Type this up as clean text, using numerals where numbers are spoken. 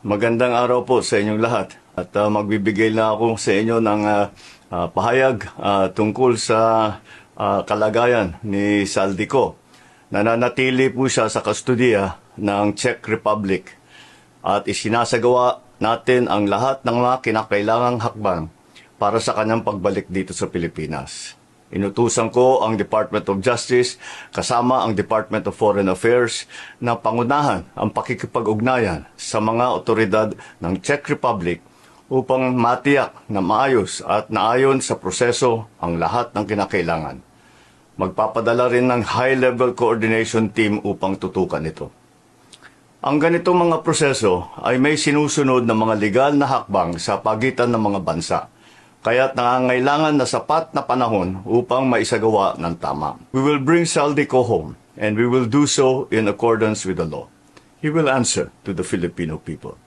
Magandang araw po sa inyong lahat. At magbibigay na ako sa inyo ng pahayag tungkol sa kalagayan ni Saldico. Nananatili po siya sa kustodiya ng Czech Republic at isinasagawa natin ang lahat ng mga kinakailangang hakbang para sa kanyang pagbalik dito sa Pilipinas. Inutusan ko ang Department of Justice kasama ang Department of Foreign Affairs na pangunahan ang pakikipag-ugnayan sa mga otoridad ng Czech Republic upang matiyak na maayos at naayon sa proseso ang lahat ng kinakailangan. Magpapadala rin ng high-level coordination team upang tutukan ito. Ang ganitong mga proseso ay may sinusunod na mga legal na hakbang sa pagitan ng mga bansa. Kaya't nangangailangan na sapat na panahon upang maisagawa ng tama. We will bring Saldico home and we will do so in accordance with the law. He will answer to the Filipino people.